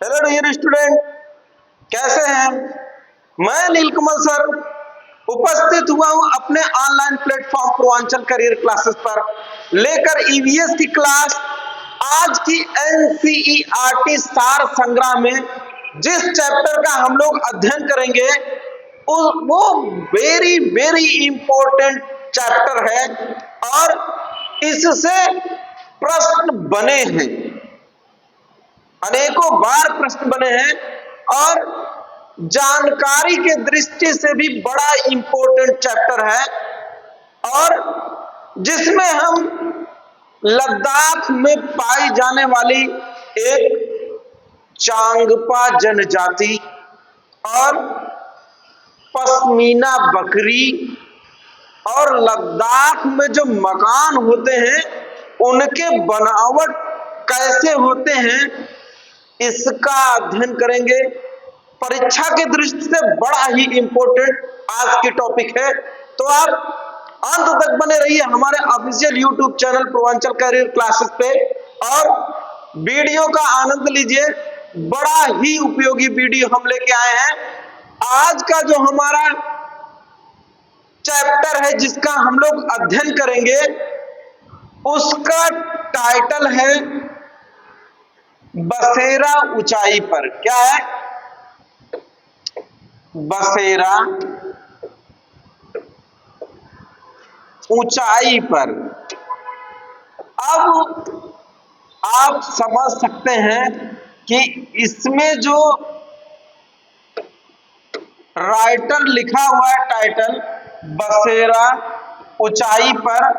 Hello dear student, कैसे हैं? मैं नीलकमल सर उपस्थित हुआ हूं अपने online platform Purvanchal career classes पर लेकर ईवीएस की क्लास। आज की एनसीईआरटी सार संग्रह में जिस चैप्टर का हम लोग अध्ययन करेंगे वो वेरी वेरी इंपॉर्टेंट चैप्टर है और इससे प्रश्न बने हैं, अनेकों बार प्रश्न बने हैं और जानकारी के दृष्टि से भी बड़ा इंपॉर्टेंट चैप्टर है और जिसमें हम लद्दाख में पाई जाने वाली एक चांगपा जनजाति और पश्मीना बकरी और लद्दाख में जो मकान होते हैं उनके बनावट कैसे होते हैं इसका अध्ययन करेंगे। परीक्षा की दृष्टि से बड़ा ही इंपॉर्टेंट आज की टॉपिक है, तो आप अंत तक बने रहिए हमारे official YouTube channel Purvanchal career classes पे और वीडियो का आनंद लीजिए। बड़ा ही उपयोगी वीडियो हम लेके आए हैं। आज का जो हमारा चैप्टर है जिसका हम लोग अध्ययन करेंगे उसका टाइटल है बसेरा ऊंचाई पर। क्या है? बसेरा ऊंचाई पर। अब आप समझ सकते हैं कि इसमें जो राइटर लिखा हुआ है टाइटल बसेरा ऊंचाई पर,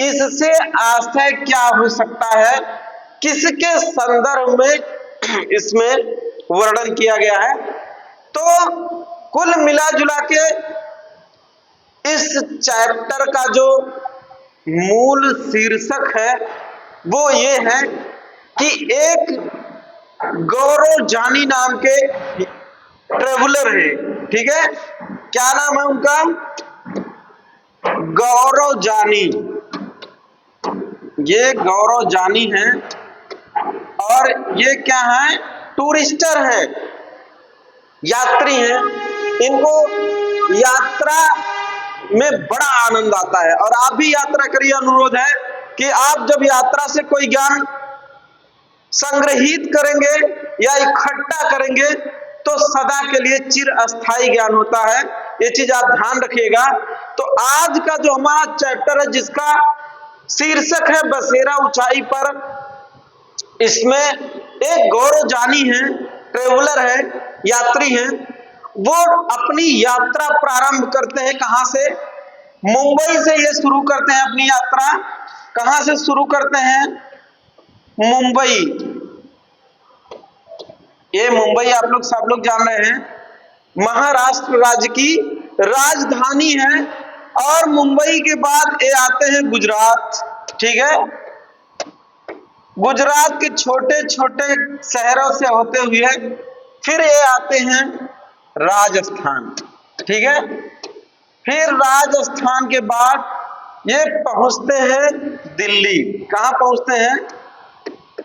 इससे आशय क्या हो सकता है, किसके संदर्भ में इसमें वर्णन किया गया है। तो कुल मिला जुला के इस चैप्टर का जो मूल शीर्षक है वो ये है कि एक गौरव जानी नाम के ट्रेवलर है, ठीक है? क्या नाम है उनका? गौरव जानी। ये गौरव जानी है और ये क्या है? टूरिस्टर है, यात्री हैं। इनको यात्रा में बड़ा आनंद आता है और आप भी यात्रा करिए। अनुरोध है कि आप जब यात्रा से कोई ज्ञान संग्रहित करेंगे या इकट्ठा करेंगे तो सदा के लिए चिर अस्थायी ज्ञान होता है, ये चीज आप ध्यान रखिएगा। तो आज का जो हमारा चैप्टर है जिसका शीर्षक है बसेरा ऊंचाई पर, इसमें एक गौरव जानी है, ट्रेवलर है, यात्री हैं। वो अपनी यात्रा प्रारंभ करते हैं कहां से? मुंबई से ये शुरू करते हैं अपनी यात्रा। कहां से शुरू करते हैं? मुंबई। ये मुंबई आप लोग सब लोग जान रहे हैं महाराष्ट्र राज्य की राजधानी है और मुंबई के बाद ये आते हैं गुजरात, ठीक है? गुजरात के छोटे छोटे शहरों से होते हुए फिर ये आते हैं राजस्थान, ठीक है? फिर राजस्थान के बाद ये पहुंचते हैं दिल्ली। कहां पहुंचते हैं?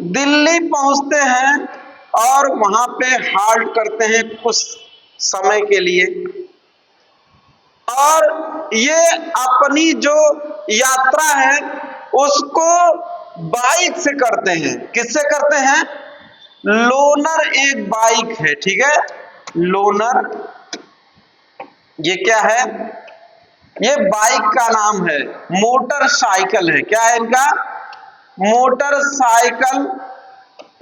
दिल्ली पहुंचते हैं और वहां पे हाल्ट करते हैं कुछ समय के लिए और ये अपनी जो यात्रा है उसको बाइक से करते हैं। किससे करते हैं? लोनर एक बाइक है, ठीक है? लोनर, ये क्या है? ये बाइक का नाम है, मोटरसाइकिल है। क्या है इनका? मोटरसाइकिल।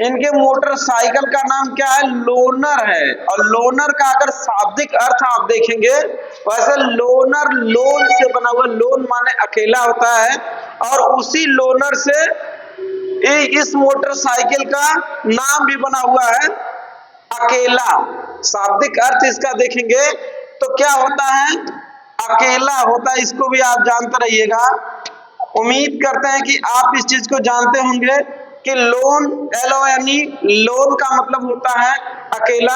इनके मोटरसाइकिल का नाम क्या है? लोनर है। और लोनर का अगर शाब्दिक अर्थ आप देखेंगे वैसे लोनर लोन से बना हुआ, लोन माने अकेला होता है और उसी लोनर से इस मोटरसाइकिल का नाम भी बना हुआ है अकेला। शाब्दिक अर्थ इसका देखेंगे तो क्या होता है? अकेला होता है। इसको भी आप जानते रहिएगा। उम्मीद करते हैं कि आप इस चीज को जानते होंगे कि लोन, LONE, लोन का मतलब होता है अकेला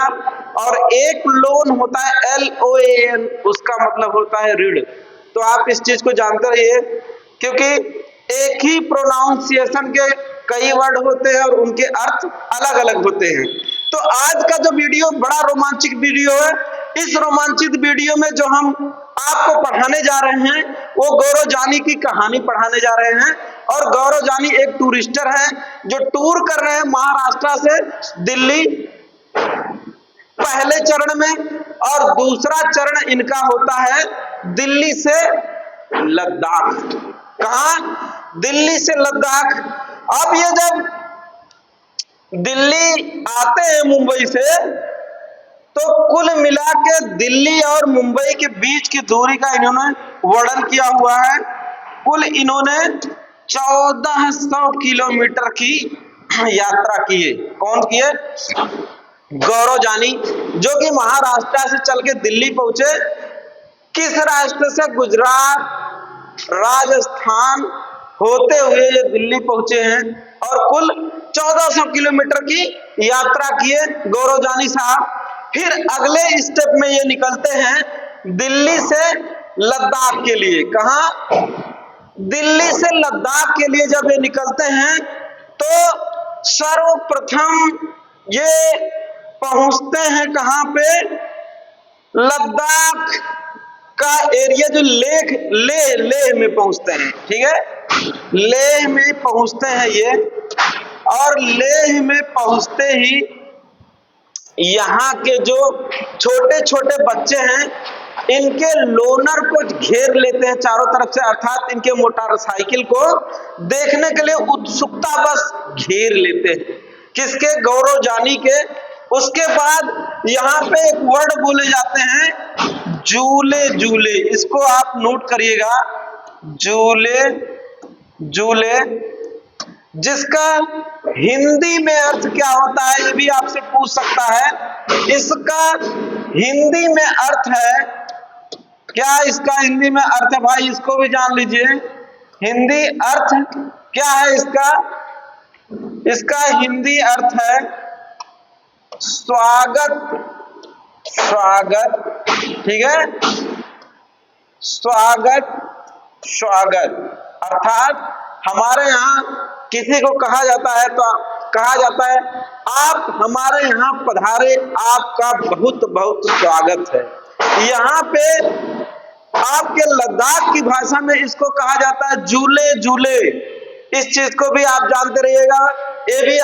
और एक लोन होता है LOAN, उसका मतलब होता है ऋण। तो आप इस चीज को जानते रहिए क्योंकि एक ही प्रोनाउंसिएशन के कई वर्ड होते हैं और उनके अर्थ अलग अलग होते हैं। तो आज का जो वीडियो बड़ा रोमांचक वीडियो है। इस रोमांचित वीडियो में जो हम आपको पढ़ाने जा रहे हैं वो गौरव जानी की कहानी पढ़ाने जा रहे हैं। और गौरव जानी एक टूरिस्टर है जो टूर कर रहे हैं महाराष्ट्र से दिल्ली पहले चरण में, और दूसरा चरण इनका होता है दिल्ली से लद्दाख। कहां? दिल्ली से लद्दाख। अब ये जब दिल्ली आते हैं मुंबई से, तो कुल मिला के दिल्ली और मुंबई के बीच की दूरी का इन्होंने वर्णन किया हुआ है। कुल इन्होंने 1400 किलोमीटर की यात्रा की है। कौन किए? गौरव जानी, जो कि महाराष्ट्र से चल के दिल्ली पहुंचे। किस राष्ट्र से? गुजरात, राजस्थान होते हुए ये दिल्ली पहुंचे हैं और कुल 1400 किलोमीटर की यात्रा किए गौरव जानी साहब। फिर अगले स्टेप में ये निकलते हैं दिल्ली से लद्दाख के लिए। कहां? दिल्ली से लद्दाख के लिए जब ये निकलते हैं तो सर्वप्रथम ये पहुंचते हैं कहां पे? लद्दाख का एरिया जो लेह में पहुंचते हैं। ठीक है, लेह में पहुंचते हैं ये। और लेह में पहुंचते ही यहाँ के जो छोटे छोटे बच्चे हैं इनके लोनर को घेर लेते हैं चारों तरफ से, अर्थात इनके मोटरसाइकिल को देखने के लिए उत्सुकता बस घेर लेते हैं। किसके? गौरव जानी के। उसके बाद यहाँ पे एक वर्ड बोले जाते हैं झूले झूले। इसको आप नोट करिएगा, झूले झूले, जिसका हिंदी में अर्थ क्या होता है ये भी आपसे पूछ सकता है। इसका हिंदी में अर्थ है क्या? इसका हिंदी में अर्थ है भाई, इसको भी जान लीजिए। हिंदी अर्थ क्या है इसका? इसका हिंदी अर्थ है स्वागत। स्वागत, ठीक है, स्वागत स्वागत। अर्थात हमारे यहाँ किसी को कहा जाता है तो कहा जाता है आप हमारे यहाँ पधारे, आपका बहुत बहुत स्वागत है। यहाँ पे आपके लद्दाख की भाषा में इसको कहा जाता है झूले झूले। इस चीज को भी आप जानते रहिएगा। ये भी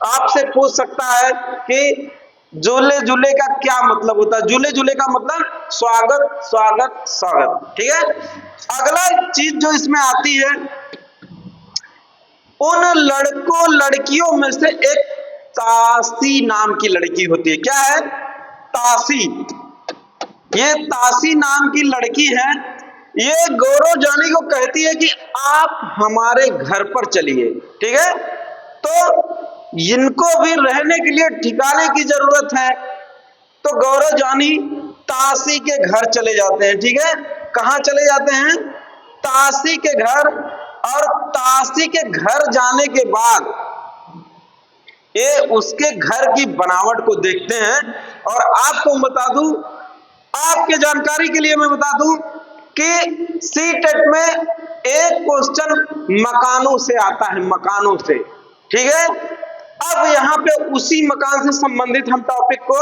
आपसे पूछ सकता है कि झूले झूले का क्या मतलब होता है। झूले झूले का मतलब स्वागत स्वागत स्वागत। ठीक है, अगला चीज जो इसमें आती है, उन लड़कों लड़कियों में से एक तासी नाम की लड़की होती है। क्या है? तासी। ये तासी नाम की लड़की है। ये गौरव जानी को कहती है कि आप हमारे घर पर चलिए। ठीक है, तो इनको भी रहने के लिए ठिकाने की जरूरत है, तो गौरव जानी तासी के घर चले जाते हैं। ठीक है, कहां चले जाते हैं? तासी के घर। और तासी के घर जाने के बाद ये उसके घर की बनावट को देखते हैं। और आपको बता दूं, आपके जानकारी के लिए मैं बता दूं कि सीटेट में एक क्वेश्चन मकानों से आता है, मकानों से। ठीक है, अब यहाँ पे उसी मकान से संबंधित हम टॉपिक को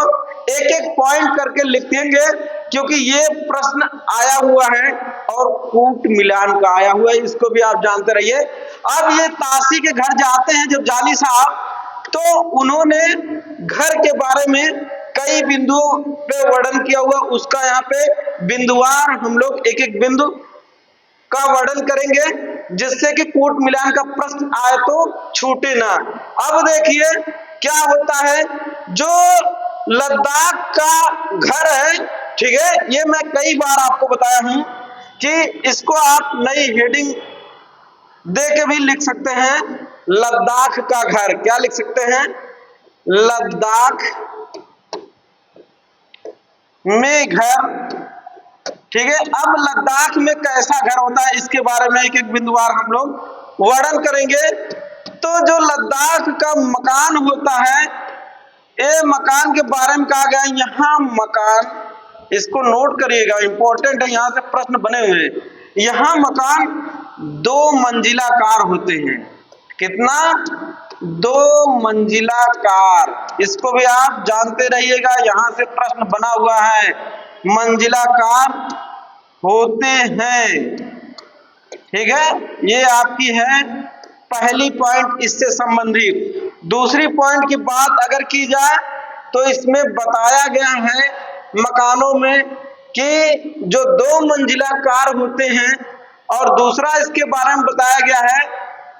एक एक पॉइंट करके लिख देंगे, क्योंकि ये प्रश्न आया हुआ है और कूट मिलान का आया हुआ है, इसको भी आप जानते रहिए। अब ये तासी के घर जाते हैं जब जानी साहब, तो उन्होंने घर के बारे में कई बिंदुओं पे वर्णन किया हुआ। उसका यहाँ पे बिंदुवार हम लोग एक एक बिंदु का वर्णन करेंगे, जिससे कि कूट मिलान का प्रश्न आए तो छूटे ना। अब देखिए क्या होता है, जो लद्दाख का घर है, ठीक है, ये मैं कई बार आपको बताया हूं कि इसको आप नई हेडिंग दे के भी लिख सकते हैं, लद्दाख का घर। क्या लिख सकते हैं? लद्दाख में घर। ठीक है, अब लद्दाख में कैसा घर होता है इसके बारे में एक एक बिंदुवार हम लोग वर्णन करेंगे। तो जो लद्दाख का मकान होता है, ये मकान के बारे में कहा गया है। यहाँ मकान, इसको नोट करिएगा, इंपॉर्टेंट है, यहाँ से प्रश्न बने हुए हैं। यहाँ मकान 2 मंजिला कार होते हैं। कितना? दो मंजिला कार, इसको भी आप जानते रहिएगा, यहां से प्रश्न बना हुआ है। मंजिला कार होते हैं, ठीक है, ये आपकी है पहली पॉइंट इससे संबंधित। दूसरी पॉइंट की बात अगर की जाए तो इसमें बताया गया है मकानों में कि जो दो मंजिला कार होते हैं, और दूसरा इसके बारे में बताया गया है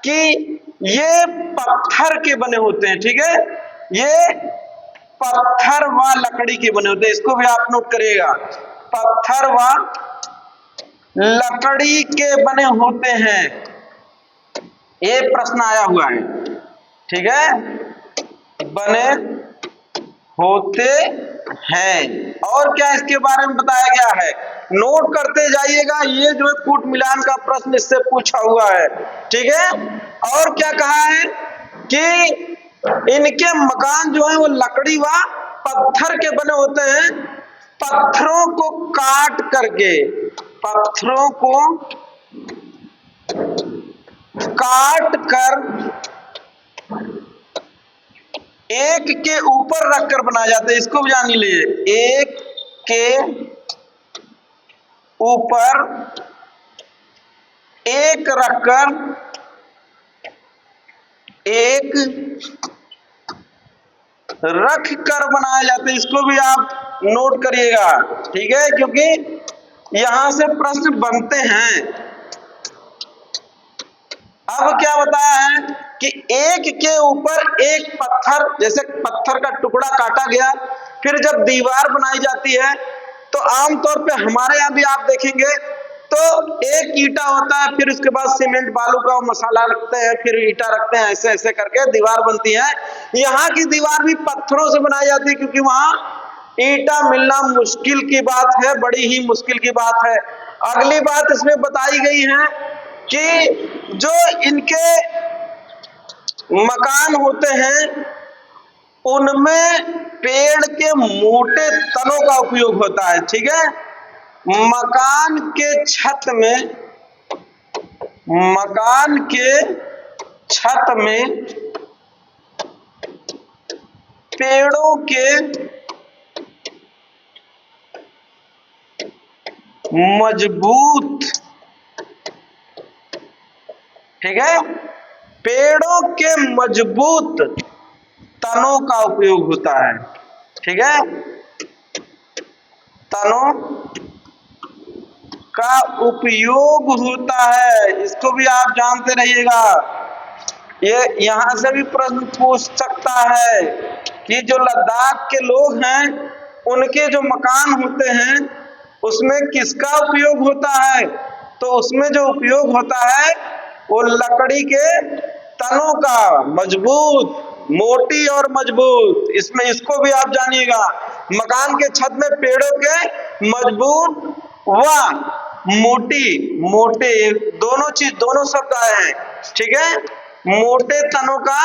कि ये पत्थर के बने होते हैं, ठीक है, ये पत्थर व लकड़ी के बने होते हैं, इसको भी आप नोट करिएगा, पत्थर व लकड़ी के बने होते हैं, ये प्रश्न आया हुआ है, ठीक है, बने होते हैं। और क्या इसके बारे में बताया गया है, नोट करते जाइएगा, ये जो है कूट मिलान का प्रश्न इससे पूछा हुआ है, ठीक है। और क्या कहा है कि इनके मकान जो है वो लकड़ी व पत्थर के बने होते हैं, पत्थरों को काट करके, पत्थरों को काट कर एक के ऊपर रखकर बनाए जाते हैं, इसको भी जान लीजिए, एक के ऊपर एक रखकर एक रख कर बनाए जाते हैं, इसको भी आप नोट करिएगा, ठीक है, क्योंकि यहां से प्रश्न बनते हैं। अब क्या बताया है कि एक के ऊपर एक पत्थर, जैसे पत्थर का टुकड़ा काटा गया, फिर जब दीवार बनाई जाती है तो आमतौर पे हमारे यहाँ भी आप देखेंगे तो एक ईटा होता है, फिर उसके बाद सीमेंट बालू का मसाला रखते हैं, फिर ईटा रखते हैं, ऐसे ऐसे करके दीवार बनती है। यहाँ की दीवार भी पत्थरों से बनाई जाती है, क्योंकि वहां ईटा मिलना मुश्किल की बात है, बड़ी ही मुश्किल की बात है। अगली बात इसमें बताई गई है कि जो इनके मकान होते हैं उनमें पेड़ के मोटे तनों का उपयोग होता है, ठीक है। मकान के छत में पेड़ों के मजबूत, ठीक है, पेड़ों के मजबूत तनों का उपयोग होता है, ठीक है, तनों का उपयोग होता है, इसको भी आप जानते रहिएगा। ये यहां से भी प्रश्न पूछ सकता है कि जो लद्दाख के लोग हैं उनके जो मकान होते हैं उसमें किसका उपयोग होता है, तो उसमें जो उपयोग होता है वो लकड़ी के तनों का, मजबूत, मोटी और मजबूत, इसमें इसको भी आप जानिएगा। मकान के छत में पेड़ों के मजबूत व मोटी, मोटे, दोनों चीज, दोनों शब्द आए हैं, ठीक है, मोटे तनों का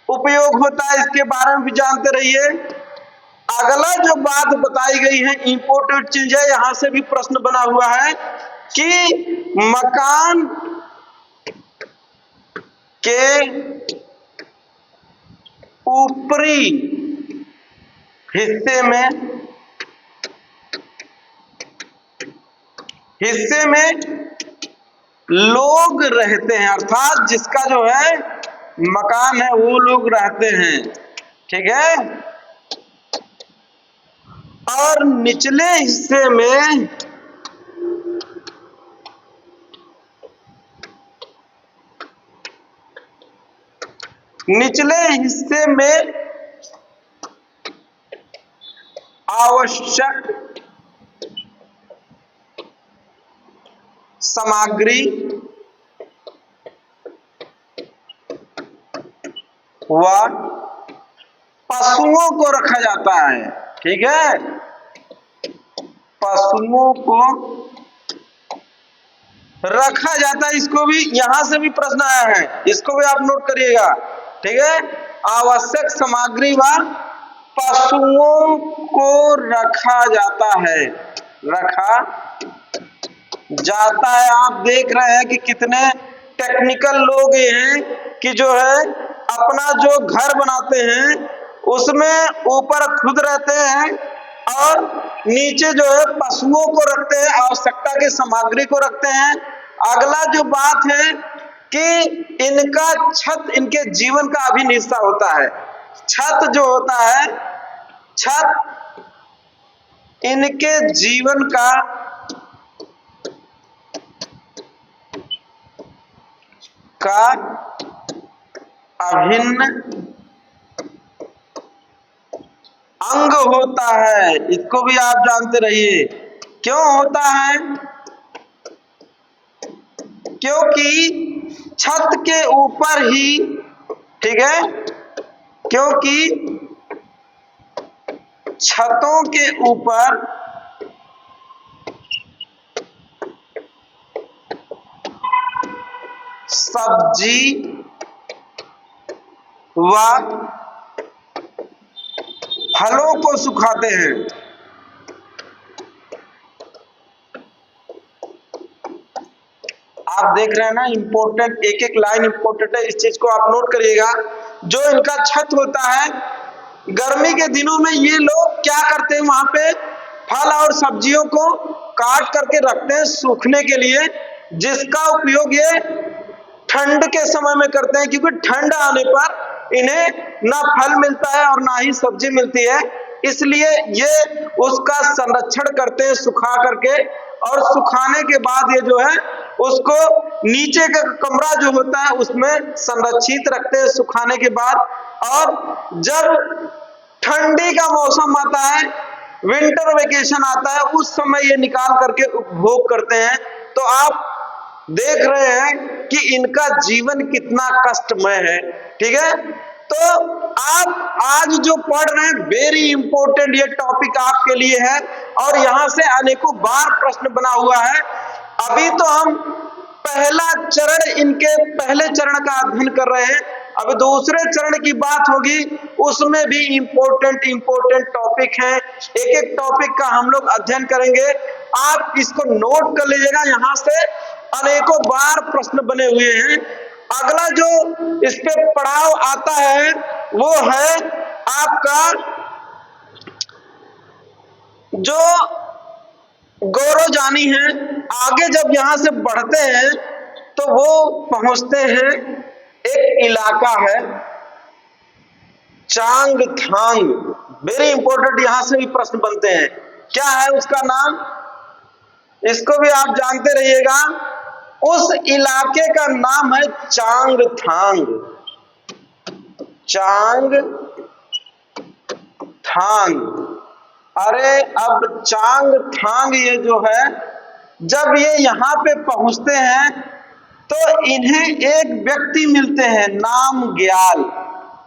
उपयोग होता है, इसके बारे में भी जानते रहिए। अगला जो बात बताई गई है इंपोर्टेंट चीज है, यहां से भी प्रश्न बना हुआ है कि मकान के ऊपरी हिस्से में लोग रहते हैं, अर्थात जिसका जो है मकान है वो लोग रहते हैं, ठीक है, और निचले हिस्से में आवश्यक सामग्री व पशुओं को रखा जाता है, ठीक है, पशुओं को रखा जाता है, इसको भी यहां से भी प्रश्न आया है, इसको भी आप नोट करिएगा, ठीक है, आवश्यक सामग्री व पशुओं को रखा जाता है, रखा जाता है। आप देख रहे हैं कि कितने टेक्निकल लोग ये हैं कि जो है अपना जो घर बनाते हैं उसमें ऊपर खुद रहते हैं और नीचे जो है पशुओं को रखते हैं, आवश्यकता की सामग्री को रखते हैं। अगला जो बात है कि इनका छत इनके जीवन का अभिन्न हिस्सा होता है। छत जो होता है, छत इनके जीवन का अभिन्न अंग होता है। इसको भी आप जानते रहिए। क्यों होता है? क्योंकि छत के ऊपर ही, ठीक है, क्योंकि छतों के ऊपर सब्जी व फलों को सुखाते हैं। आप देख रहे हैं ना, इंपॉर्टेंट, एक एक लाइन इंपॉर्टेंट है, इस चीज को आप नोट करिएगा। जो इनका छत होता है, गर्मी के दिनों में ये लोग क्या करते हैं, वहां पे फल और सब्जियों को काट करके रखते हैं सूखने के लिए, जिसका उपयोग ये ठंड के समय में करते हैं, क्योंकि ठंड आने पर इन्हें ना फल मिलता है और ना ही सब्जी मिलती है। इसलिए ये उसका संरक्षण करते हैं सुखा करके, और सुखाने के बाद ये जो है उसको नीचे का कमरा जो होता है उसमें संरक्षित रखते हैं सुखाने के बाद। और जब ठंडी का मौसम आता है, विंटर वेकेशन आता है, उस समय ये निकाल करके उपभोग करते हैं। तो आप देख रहे हैं कि इनका जीवन कितना कष्टमय है, ठीक है। तो आप आज जो पढ़ रहे हैं, वेरी इंपॉर्टेंट ये टॉपिक आपके लिए है, और यहां से अनेकों बार प्रश्न बना हुआ है। अभी तो हम पहला चरण, इनके पहले चरण का अध्ययन कर रहे हैं। अब दूसरे चरण की बात होगी, उसमें भी इंपॉर्टेंट टॉपिक हैं। एक एक टॉपिक का हम लोग अध्ययन करेंगे। आप इसको नोट कर लीजिएगा, यहां से अनेकों बार प्रश्न बने हुए हैं। अगला जो इस पे पड़ाव आता है वो है आपका जो गौरवजानी है। आगे जब यहां से बढ़ते हैं तो वो पहुंचते हैं, एक इलाका है चांगथांग। वेरी इंपॉर्टेंट, यहां से भी प्रश्न बनते हैं। क्या है उसका नाम, इसको भी आप जानते रहिएगा। उस इलाके का नाम है चांगथांग। चांगथांग। अरे अब चांगथांग ये जो है, जब ये यहां पे पहुंचते हैं तो इन्हें एक व्यक्ति मिलते हैं, नाम ग्याल।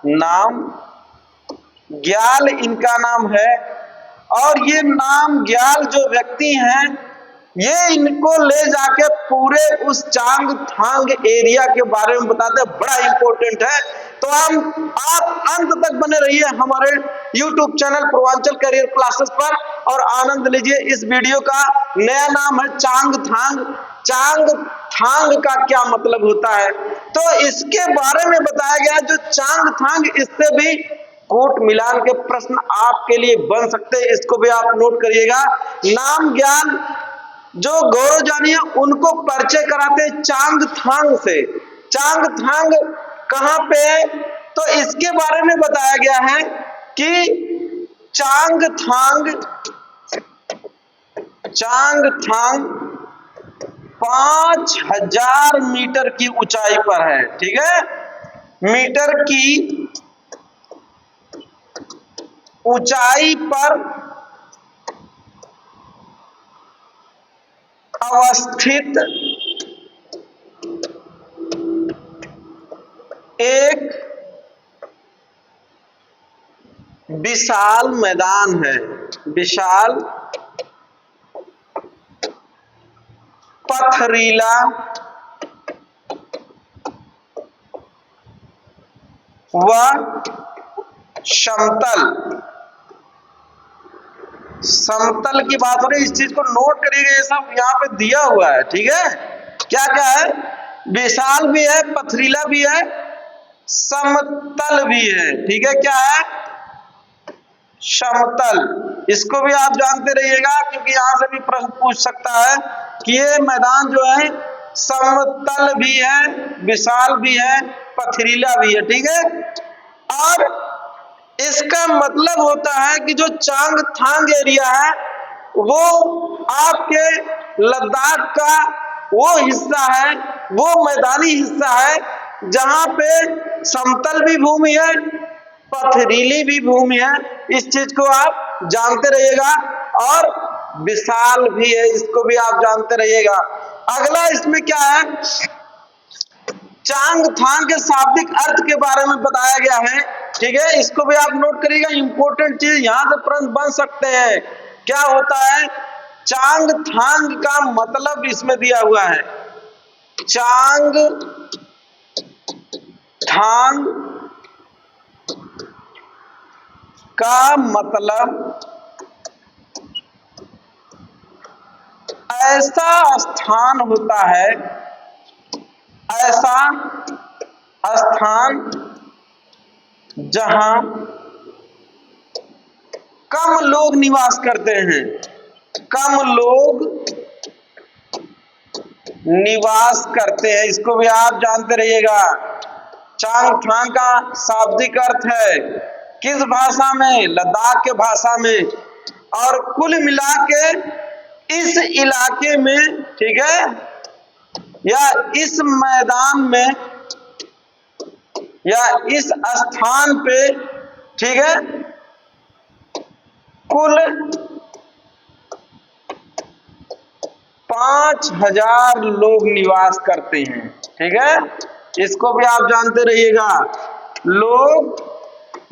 नाम ग्याल इनका नाम है। और ये नाम ग्याल जो व्यक्ति हैं, ये इनको ले जाके पूरे उस चांगथांग एरिया के बारे में बताते हैं। बड़ा इंपॉर्टेंट है। तो आप अंत तक बने रहिए हमारे YouTube channel Purvanchal career classes पर और आनंद लीजिए। इस वीडियो का नया नाम है चांगथांग। चांगथांग का क्या मतलब होता है, तो इसके बारे में बताया गया। जो चांगथांग, इससे भी कूट मिलान के प्रश्न आपके लिए बन सकते हैं, इसको भी आप नोट करिएगा। नाम ज्ञान जो गौरवजानी है उनको परिचय कराते हैं चांगथांग से। चांगथांग कहां पे है, तो इसके बारे में बताया गया है कि चांगथांग 5000 मीटर की ऊंचाई पर है, ठीक है। मीटर की ऊंचाई पर अवस्थित एक विशाल मैदान है। विशाल पथरीला व समतल की बात हो रही है। इस चीज को नोट करिएगा, ये सब यहाँ पे दिया हुआ है, ठीक है। क्या क्या है, विशाल भी है, पथरीला भी है समतल भी है। ठीक है, क्या है? समतल। इसको भी आप जानते रहिएगा, क्योंकि यहां से भी प्रश्न पूछ सकता है कि ये मैदान जो है समतल भी है, विशाल भी है, पथरीला भी है। ठीक है, और इसका मतलब होता है कि जो चांगथांग एरिया है वो आपके लद्दाख का वो हिस्सा है, वो मैदानी हिस्सा है जहां पे समतल भी भूमि है, पथरीली भी भूमि है। इस चीज को आप जानते रहिएगा, और विशाल भी है, इसको भी आप जानते रहिएगा। अगला इसमें क्या है, चांगथांग के शाब्दिक अर्थ के बारे में बताया गया है। ठीक है, इसको भी आप नोट करिएगा, इंपॉर्टेंट चीज, यहां से प्रश्न बन सकते हैं। क्या होता है? चांगथांग का मतलब इसमें दिया हुआ है, चांगथांग का मतलब ऐसा स्थान होता है, ऐसा स्थान जहां कम लोग निवास करते हैं, कम लोग निवास करते हैं। इसको भी आप जानते रहिएगा। चांगथांग का शाब्दिक अर्थ है किस भाषा में? लद्दाख के भाषा में। और कुल मिला के इस इलाके में, ठीक है, या इस मैदान में, या इस स्थान पे, ठीक है, कुल 5000 लोग निवास करते हैं। ठीक है, इसको भी आप जानते रहिएगा, लोग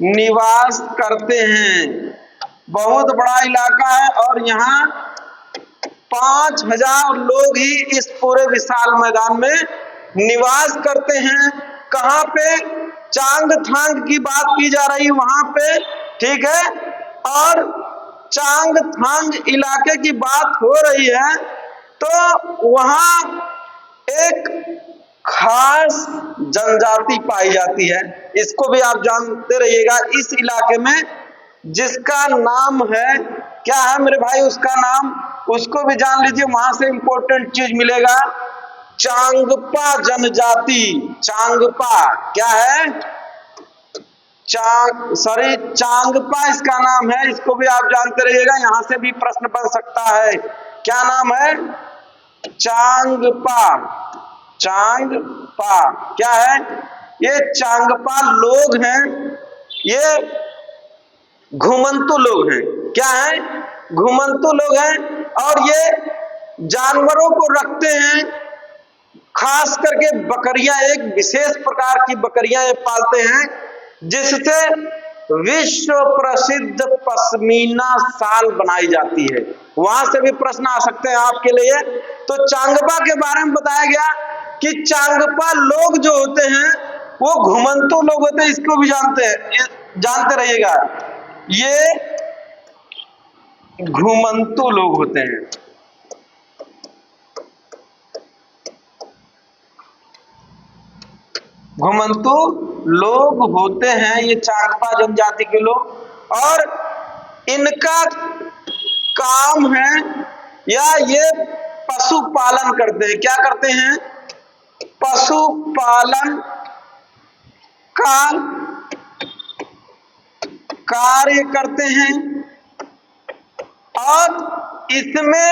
निवास करते हैं। बहुत बड़ा इलाका है और यहाँ 5000 लोग ही इस पूरे विशाल मैदान में निवास करते हैं। कहाँ पे? चांगथांग की बात की जा रही है वहां पे। ठीक है, और चांगथांग इलाके की बात हो रही है तो वहां एक खास जनजाति पाई जाती है। इसको भी आप जानते रहिएगा। इस इलाके में जिसका नाम है, क्या है मेरे भाई उसका नाम? उसको भी जान लीजिए, वहां से इंपॉर्टेंट चीज मिलेगा, चांगपा जनजाति। चांगपा क्या है? चांगपा इसका नाम है। इसको भी आप जानते रहिएगा, यहां से भी प्रश्न बन सकता है। क्या नाम है? चांगपा। चांगपा क्या है? ये चांगपा लोग हैं, ये घुमंतु लोग हैं। क्या है? घुमंतु लोग हैं, और ये जानवरों को रखते हैं, खास करके बकरियां, एक विशेष प्रकार की बकरियां ये पालते हैं, जिससे विश्व प्रसिद्ध पश्मीना शाल बनाई जाती है। वहां से भी प्रश्न आ सकते हैं आपके लिए। तो चांगपा के बारे में बताया गया कि चांगपा लोग जो होते हैं वो घुमंतु लोग होते हैं। इसको भी जानते रहिएगा, ये घुमंतु लोग होते हैं। घुमंतु लोग होते हैं ये चांगपा जनजाति के लोग, और इनका काम है, या ये पशुपालन करते हैं। क्या करते हैं? पशुपालन का कार्य करते हैं। और इसमें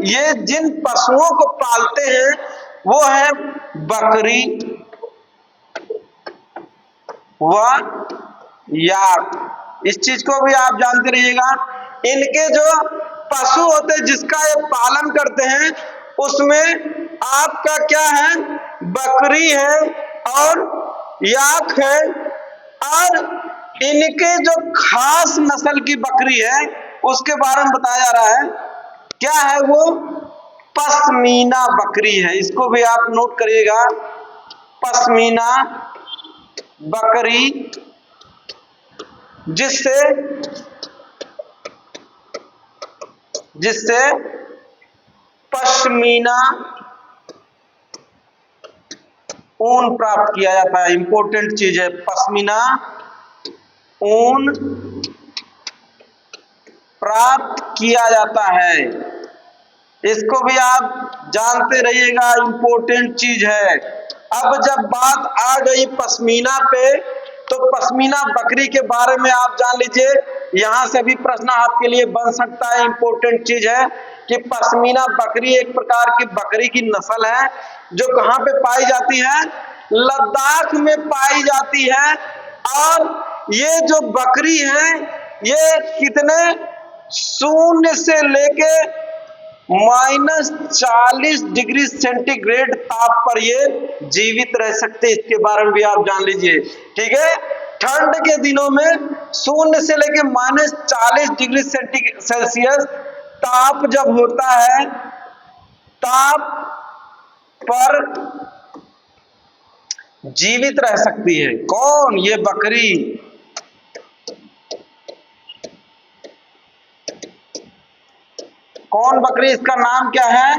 ये जिन पशुओं को पालते हैं वो है बकरी व याक। इस चीज को भी आप जानते रहिएगा। इनके जो पशु होते हैं जिसका ये पालन करते हैं, उसमें आपका क्या है? बकरी है और याक है। और इनके जो खास नस्ल की बकरी है उसके बारे में बताया जा रहा है। क्या है वो? पश्मीना बकरी है। इसको भी आप नोट करिएगा, पश्मीना बकरी, जिससे पश्मीना ऊन प्राप्त किया जाता है। इंपॉर्टेंट चीज है पश्मीना ऊन प्राप्त किया जाता है। इसको भी आप जानते रहिएगा, इंपॉर्टेंट चीज है। अब जब बात आ गई पश्मीना पे, तो पश्मीना बकरी के बारे में आप जान लीजिए। यहां से भी प्रश्न आपके लिए बन सकता है। इंपॉर्टेंट चीज है कि पश्मीना बकरी एक प्रकार की बकरी की नस्ल है जो कहां पे पाई जाती है, लद्दाख में पाई जाती है। और ये जो बकरी है ये कितने 0 से लेके -40 डिग्री सेंटीग्रेड ताप पर ये जीवित रह सकते हैं। इसके बारे में भी आप जान लीजिए। ठीक है, ठंड के दिनों में 0 से लेके -40 डिग्री सेल्सियस ताप जब होता है, ताप पर जीवित रह सकती है। कौन? ये बकरी। कौन बकरी? इसका नाम क्या है?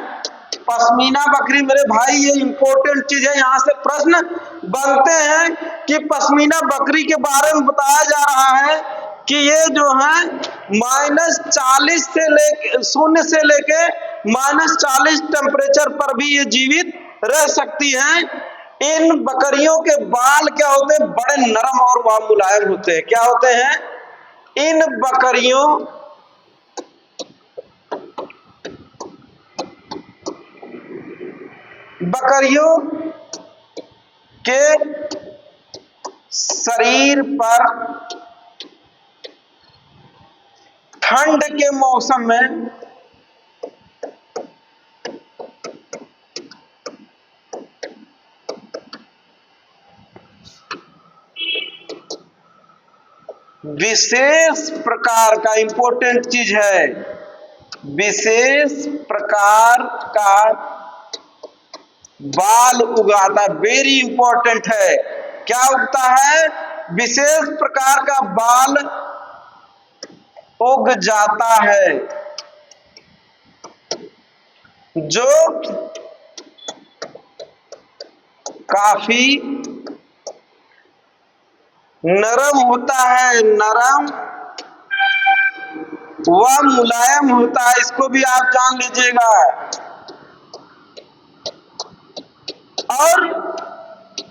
पश्मीना बकरी। मेरे भाई ये इंपॉर्टेंट चीज है, यहां से प्रश्न बनते हैं कि पश्मीना बकरी के बारे में बताया जा रहा है कि ये जो है -40 से लेके 0 से लेके -40 टेम्परेचर पर भी ये जीवित रह सकती हैं। इन बकरियों के बाल क्या होते हैं? बड़े नरम और वह मुलायम होते हैं। क्या होते हैं? इन बकरियों के शरीर पर ठंड के मौसम में विशेष प्रकार का, इंपॉर्टेंट चीज है, विशेष प्रकार का बाल उगाता। वेरी इंपॉर्टेंट है। क्या उगता है? विशेष प्रकार का बाल उग जाता है जो काफी नरम होता है, नरम व मुलायम होता है। इसको भी आप जान लीजिएगा। और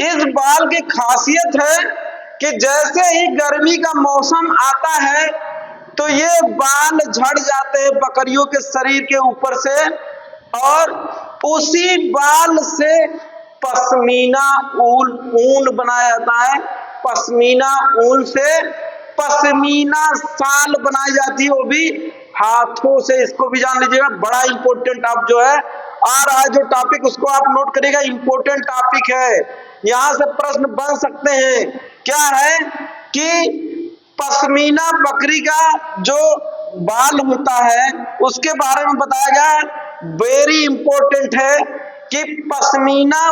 इस बाल की खासियत है कि जैसे ही गर्मी का मौसम आता है तो ये बाल झड़ जाते हैं बकरियों के शरीर के ऊपर से, और उसी बाल से पश्मीना ऊन बनाया जाता है। पश्मीना ऊन से पश्मीना शाल बनाई जाती है, वो भी हाथों से। इसको भी जान लीजिएगा। बड़ा इंपॉर्टेंट आप जो है आ रहा है जो टॉपिक, उसको आप नोट करिएगा। इंपॉर्टेंट टॉपिक है, यहां से प्रश्न बन सकते हैं। क्या है कि पश्मीना बकरी का जो बाल होता है उसके बारे में बताया गया। वेरी इंपॉर्टेंट है कि पश्मीना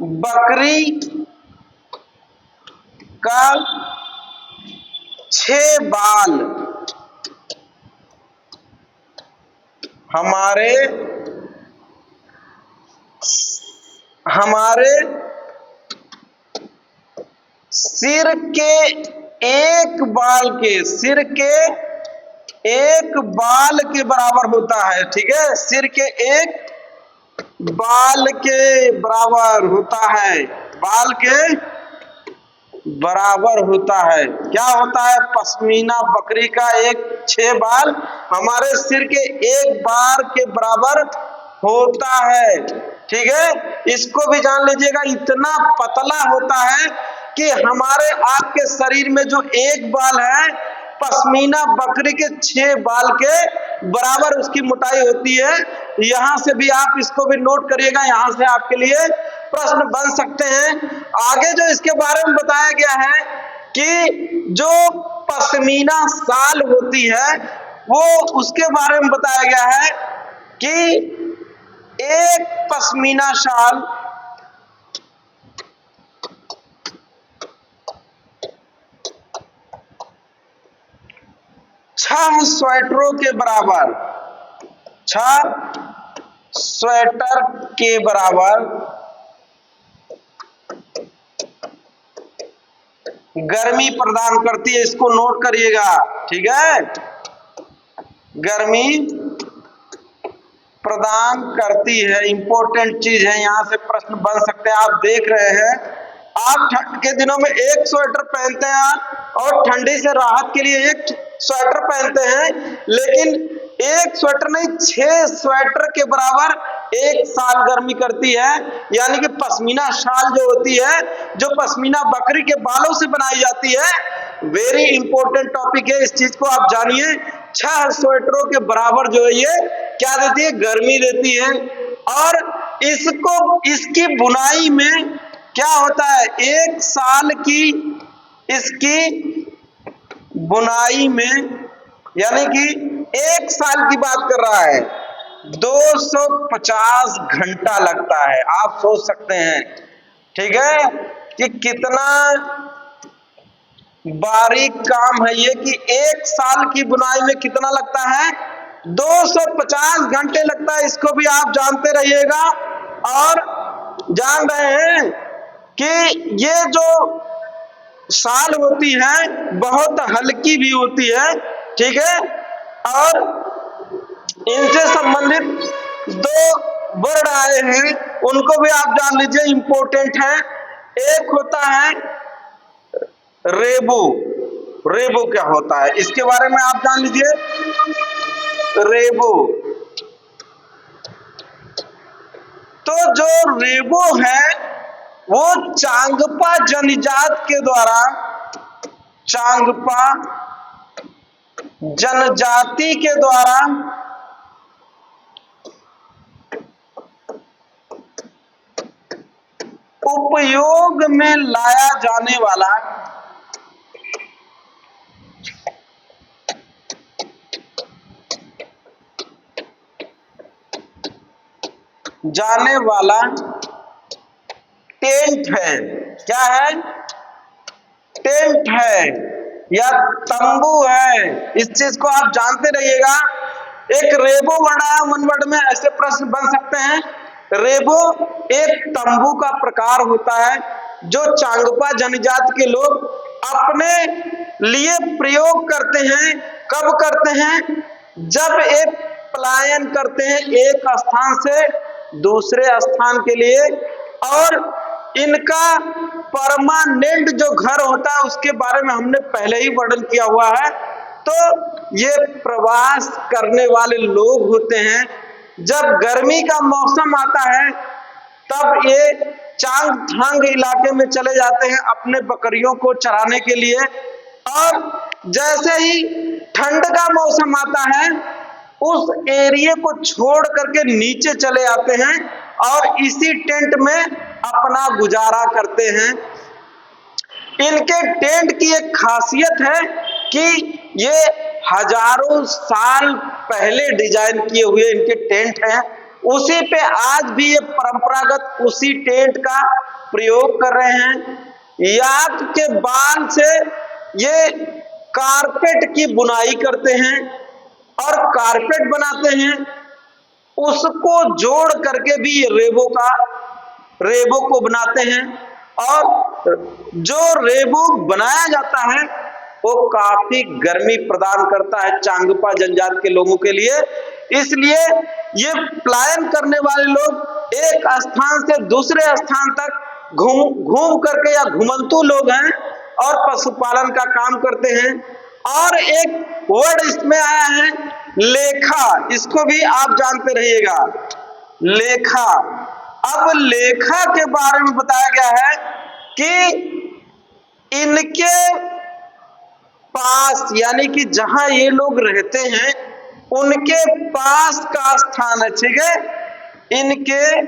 बकरी का 6 बाल हमारे सिर के एक बाल के बराबर होता है। ठीक है, सिर के एक बाल के बराबर होता है, बाल के बराबर होता है। क्या होता है? पश्मीना बकरी का 6 बाल हमारे सिर के एक बाल के बराबर होता है। ठीक है, इसको भी जान लीजिएगा। इतना पतला होता है कि हमारे आपके शरीर में जो एक बाल है, पश्मीना बकरी के 6 बाल के बराबर उसकी मोटाई होती है। यहां से भी आप इसको भी नोट करिएगा, यहां से आपके लिए प्रश्न बन सकते हैं। आगे जो इसके बारे में बताया गया है कि जो पश्मीना शाल होती है वो उसके बारे में बताया गया है कि एक पश्मीना शाल 6 स्वेटरों के बराबर, 6 स्वेटर के बराबर गर्मी प्रदान करती है। इसको नोट करिएगा, ठीक है। गर्मी प्रदान करती है, इंपॉर्टेंट चीज है, यहां से प्रश्न बन सकते हैं। आप देख रहे हैं, आप ठंड के दिनों में एक स्वेटर पहनते हैं और ठंडी से राहत के लिए एक स्वेटर पहनते हैं, लेकिन एक स्वेटर नहीं 6 स्वेटर के बराबर एक साल गर्मी करती है। यानी कि पश्मीना शाल जो होती है, जो पश्मीना बकरी के बालों से बनाई जाती है, वेरी इंपॉर्टेंट टॉपिक है, इस चीज को आप जानिए। 6 स्वेटरों के बराबर जो है ये क्या देती है, गर्मी देती है। और इसकी बुनाई में क्या होता है, एक साल की इसकी बुनाई में, यानी कि एक साल की बात कर रहा है, 250 घंटा लगता है। आप सोच सकते हैं, ठीक है, कि कितना बारीक काम है ये, कि एक साल की बुनाई में कितना लगता है, 250 घंटे लगता है। इसको भी आप जानते रहिएगा और जान रहे हैं कि ये जो शाल होती है बहुत हल्की भी होती है, ठीक है। और इनसे संबंधित 2 वर्ड आए हैं, उनको भी आप जान लीजिए, इंपॉर्टेंट है। एक होता है रेबो। रेबो क्या होता है, इसके बारे में आप जान लीजिए। रेबो, तो जो रेबो है वो चांगपा जनजात के द्वारा, चांगपा जनजाति के द्वारा उपयोग में लाया जाने वाला टेंट है। क्या है, टेंट है या तंबू है। इस चीज को आप जानते रहिएगा। एक रेबो वर्ड आया, 1 वर्ड में ऐसे प्रश्न बन सकते हैं। रेबो एक तंबू का प्रकार होता है जो चांगपा जनजाति के लोग अपने लिए प्रयोग करते हैं। कब करते हैं, जब एक पलायन करते हैं एक स्थान से दूसरे स्थान के लिए, और इनका परमानेंट जो घर होता है उसके बारे में हमने पहले ही वर्णन किया हुआ है। तो ये प्रवास करने वाले लोग होते हैं। जब गर्मी का मौसम आता है तब ये चांगथांग इलाके में चले जाते हैं अपने बकरियों को चराने के लिए, और जैसे ही ठंड का मौसम आता है उस एरिया को छोड़ करके नीचे चले आते हैं और इसी टेंट में अपना गुजारा करते हैं। इनके टेंट की एक खासियत है कि ये हजारों साल पहले डिजाइन किए हुए इनके टेंट हैं। उसी पे आज भी ये परंपरागत उसी टेंट का प्रयोग कर रहे हैं। याक के बाल से ये कारपेट की बुनाई करते हैं और कारपेट बनाते हैं। उसको जोड़ करके भी रेबो को बनाते हैं, और जो रेबो बनाया जाता है वो काफी गर्मी प्रदान करता है चांगपा जनजाति के लोगों के लिए। इसलिए ये पलायन करने वाले लोग एक स्थान से दूसरे स्थान तक घूम करके, या घुमंतू लोग हैं और पशुपालन का काम करते हैं। और एक वर्ड इसमें आया है लेखा, इसको भी आप जानते रहिएगा, लेखा। अब लेखा के बारे में बताया गया है कि इनके पास, यानी कि जहां ये लोग रहते हैं उनके पास का स्थान है, ठीक है, इनके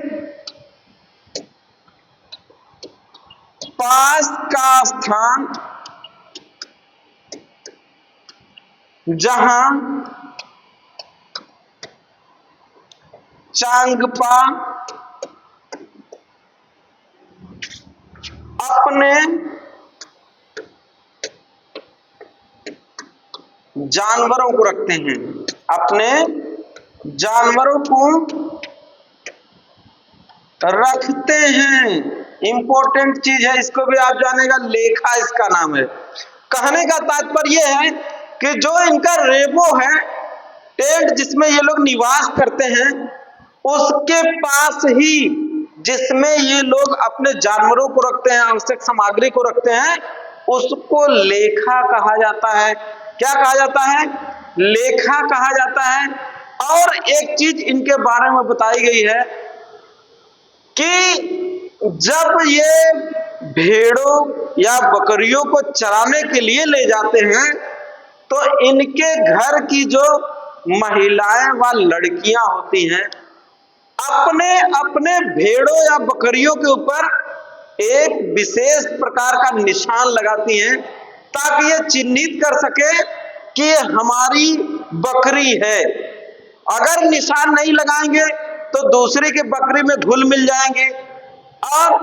पास का स्थान जहां चांगपा अपने जानवरों को रखते हैं, अपने जानवरों को रखते हैं। इंपॉर्टेंट चीज है, इसको भी आप जानेगा, लेखा इसका नाम है। कहने का तात्पर्य है कि जो इनका रेबो है, टेंट जिसमें ये लोग निवास करते हैं, उसके पास ही जिसमें ये लोग अपने जानवरों को रखते हैं, आवश्यक सामग्री को रखते हैं, उसको लेखा कहा जाता है। क्या कहा जाता है? लेखा कहा जाता है। और एक चीज इनके बारे में बताई गई है कि जब ये भेड़ों या बकरियों को चराने के लिए ले जाते हैं, तो इनके घर की जो महिलाएं व लड़कियां होती हैं, अपने अपने भेड़ों या बकरियों के ऊपर एक विशेष प्रकार का निशान लगाती हैं, ताकि ये चिन्हित कर सके कि ये हमारी बकरी है। अगर निशान नहीं लगाएंगे तो दूसरे के बकरी में घुल मिल जाएंगे और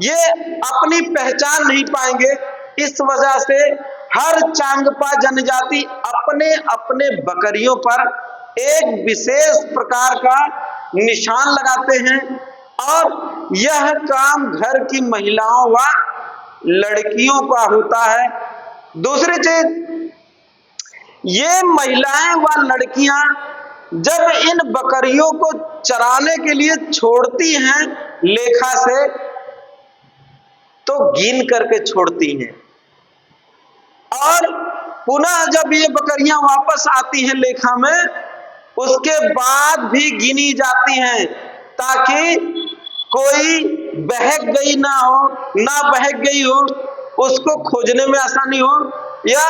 ये अपनी पहचान नहीं पाएंगे। इस वजह से हर चांगपा जनजाति अपने अपने बकरियों पर एक विशेष प्रकार का निशान लगाते हैं, और यह काम घर की महिलाओं व लड़कियों का होता है। दूसरी चीज, ये महिलाएं व लड़कियां जब इन बकरियों को चराने के लिए छोड़ती हैं लेखा से, तो गिन करके छोड़ती हैं, और पुनः जब ये बकरियां वापस आती हैं लेखा में, उसके बाद भी गिनी जाती हैं, ताकि कोई बहक गई ना हो, ना बहक गई हो, उसको खोजने में आसानी हो, या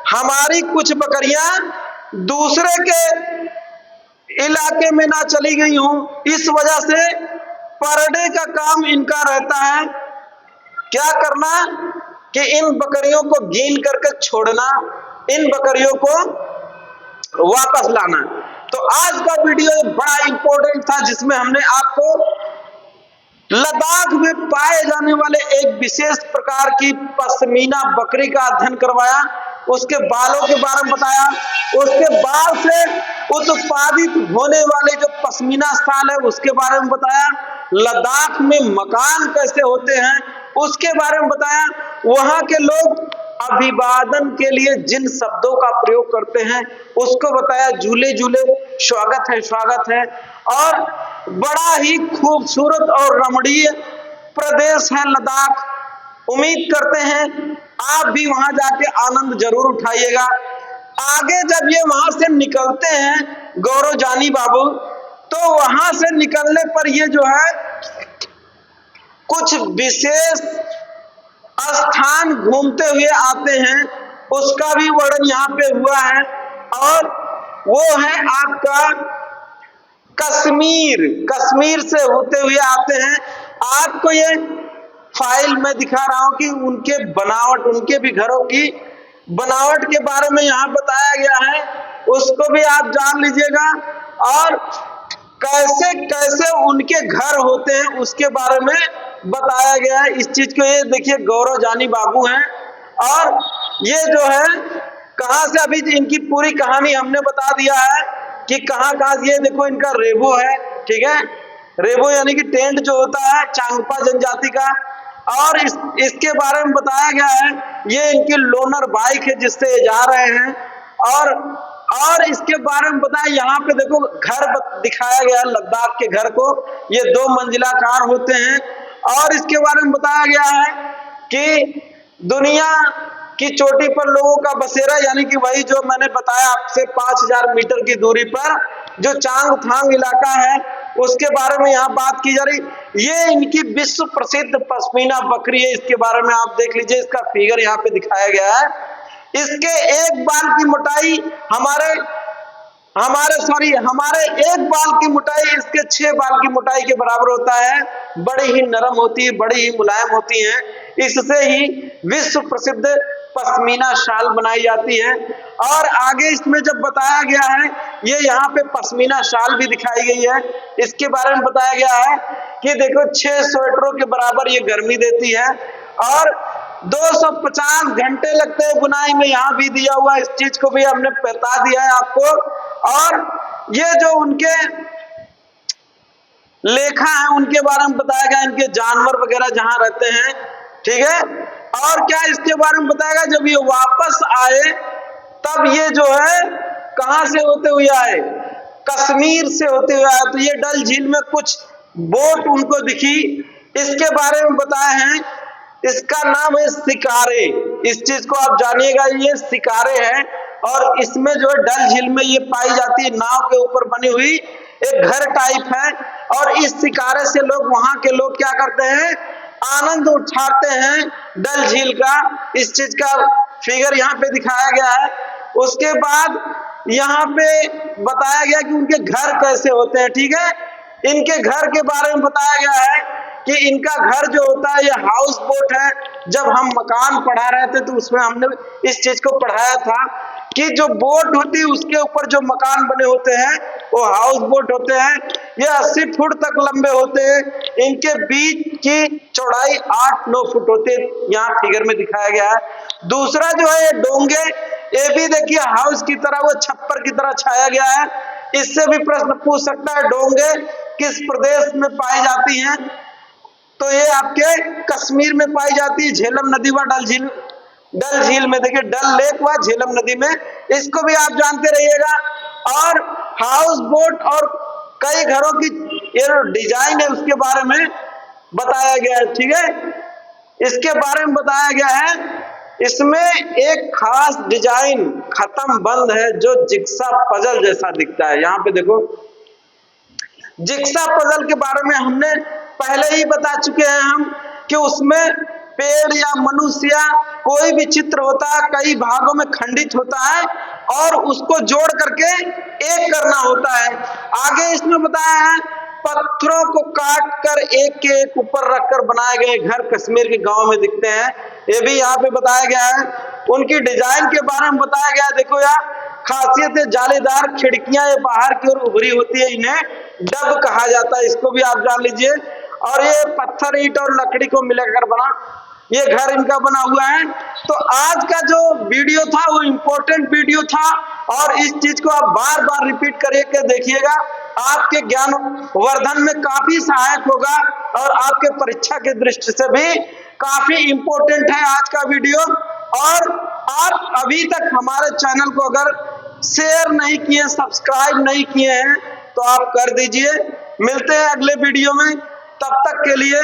हमारी कुछ बकरियां दूसरे के इलाके में ना चली गई हो। इस वजह से पर डे का काम इनका रहता है क्या करना, कि इन बकरियों को गिन करके छोड़ना, इन बकरियों को वापस लाना। तो आज का वीडियो बड़ा इंपॉर्टेंट था, जिसमें हमने आपको लद्दाख में पाए जाने वाले एक विशेष प्रकार की पश्मीना बकरी का अध्ययन करवाया, उसके बालों के बारे में बताया, उसके बाल से उत्पादित होने वाले जो पश्मीना शाल है उसके बारे में बताया, लद्दाख में मकान कैसे होते हैं उसके बारे में बताया, वहां के लोग अभिवादन के लिए जिन शब्दों का प्रयोग करते हैं उसको बताया, झूले झूले स्वागत है स्वागत है। और बड़ा ही खूबसूरत और रमणीय प्रदेश है लद्दाख। उम्मीद करते हैं आप भी वहां जाके आनंद जरूर उठाइएगा। आगे जब ये वहां से निकलते हैं गौरव जानी बाबू, तो वहां से निकलने पर ये जो है कुछ विशेष स्थान घूमते हुए आते हैं, उसका भी वर्णन यहाँ पे हुआ है, और वो है आपका कश्मीर। कश्मीर से होते हुए आते हैं। आपको ये फाइल में दिखा रहा हूं कि उनके बनावट, उनके भी घरों की बनावट के बारे में यहाँ बताया गया है, उसको भी आप जान लीजिएगा, और कैसे कैसे उनके घर होते हैं उसके बारे में बताया गया है। इस चीज को ये देखिए, गौरव जानी बाबू हैं, और ये जो है कहां से, अभी इनकी पूरी कहानी हमने बता दिया है कि कहां कहां, ये देखो इनका रेबो है, ठीक है, रेबो यानी कि टेंट जो होता है चांगपा जनजाति का, और इसके बारे में बताया गया है, ये इनकी लोनर बाइक है जिससे ये जा रहे हैं, और इसके बारे में बताया, यहाँ पे देखो घर दिखाया गया लद्दाख के घर को, ये 2 मंजिला कार होते हैं, और इसके बारे में बताया गया है कि दुनिया की चोटी पर लोगों का बसेरा, यानी कि वही जो मैंने बताया आपसे 5000 मीटर की दूरी पर जो चांगथांग इलाका है उसके बारे में यहाँ बात की जा रही। ये इनकी विश्व प्रसिद्ध पश्मीना बकरी है, इसके बारे में आप देख लीजिए, इसका फिगर यहाँ पे दिखाया गया है। इसके एक बाल की मोटाई हमारे एक बाल की मोटाई इसके 6 बाल की मोटाई के बराबर होता है। बड़ी ही नरम होती है, बड़ी ही मुलायम होती है, इससे ही विश्व प्रसिद्ध पश्मीना शाल बनाई जाती है। और आगे इसमें जब बताया गया है, ये यहाँ पे पश्मीना शाल भी दिखाई गई है, इसके बारे में बताया गया है कि देखो 6 स्वेटरों के बराबर ये गर्मी देती है, और 250 घंटे लगते हैं बुनाई में, यहाँ भी दिया हुआ, इस चीज को भी हमने बता दिया है आपको। और ये जो उनके लेखा है उनके बारे में बताया गया, इनके जानवर वगैरह जहां रहते हैं, ठीक है। और क्या इसके बारे में बताया गया, जब ये वापस आए तब ये जो है कहां से होते हुए आए, कश्मीर से होते हुए आए। तो ये डल झील में कुछ बोट उनको दिखी, इसके बारे में बताए हैं। इसका नाम है शिकारे। इस चीज को आप जानिएगा, ये शिकारे हैं और इसमें जो है डल झील में ये पाई जाती है, नाव के ऊपर बनी हुई एक घर टाइप है। और इस शिकारे से लोग, वहां के लोग क्या करते हैं, आनंद उठाते हैं डल झील का। इस चीज का फिगर यहाँ पे दिखाया गया है। उसके बाद यहाँ पे बताया गया कि उनके घर कैसे होते हैं, ठीक है। इनके घर के बारे में बताया गया है कि इनका घर जो होता है ये हाउस बोट है। जब हम मकान पढ़ा रहे थे तो उसमें हमने इस चीज को पढ़ाया था कि जो बोट होती है उसके ऊपर जो मकान बने होते हैं वो हाउस बोट होते हैं। ये 80 फुट तक लंबे होते हैं। इनके बीच की चौड़ाई 8-9 फुट होती है, यहाँ फिगर में दिखाया गया है। दूसरा जो है डोंगे, ये भी देखिए हाउस की तरह, वो छप्पर की तरह छाया गया है। इससे भी प्रश्न पूछ सकता है, डोंगे किस प्रदेश में पाई जाती हैं, तो ये आपके कश्मीर में पाई जाती है, झेलम नदी व डल झील में। देखिए डल लेक व झेलम नदी में, इसको भी आप जानते रहिएगा। और हाउस बोट और कई घरों की ये डिजाइन है उसके बारे में बताया गया है, ठीक है। इसके बारे में बताया गया है, इसमें एक खास डिजाइन खत्म बंद है जो जिक्सा पजल जैसा दिखता है। यहाँ पे देखो, जिक्सा पजल के बारे में हमने पहले ही बता चुके हैं हम कि उसमें पेड़ या मनुष्य या कोई भी चित्र होता है, कई भागों में खंडित होता है और उसको जोड़ करके एक करना होता है। आगे इसमें बताया है, पत्थरों को काट कर एक के एक ऊपर रखकर बनाए गए घर कश्मीर के गांव में दिखते हैं, ये भी यहाँ पे बताया गया है। उनकी डिजाइन के बारे में बताया गया है। देखो यार, खासियत है जालीदार खिड़कियां ये बाहर की ओर उभरी होती है, इन्हें डब कहा जाता है, इसको भी आप जान लीजिए। और ये पत्थर, ईंट और लकड़ी को मिलाकर बना ये घर इनका बना हुआ है। तो आज का जो वीडियो था वो इम्पोर्टेंट वीडियो था और इस चीज को आप बार बार रिपीट करके देखिएगा, आपके ज्ञान वर्धन में काफी सहायक होगा और आपके परीक्षा के दृष्टि से भी काफी इम्पोर्टेंट है आज का वीडियो। और आप अभी तक हमारे चैनल को अगर शेयर नहीं किए, सब्सक्राइब नहीं किए हैं तो आप कर दीजिए। मिलते हैं अगले वीडियो में, तब तक के लिए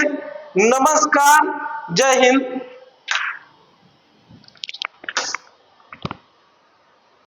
नमस्कार, जय हिंद।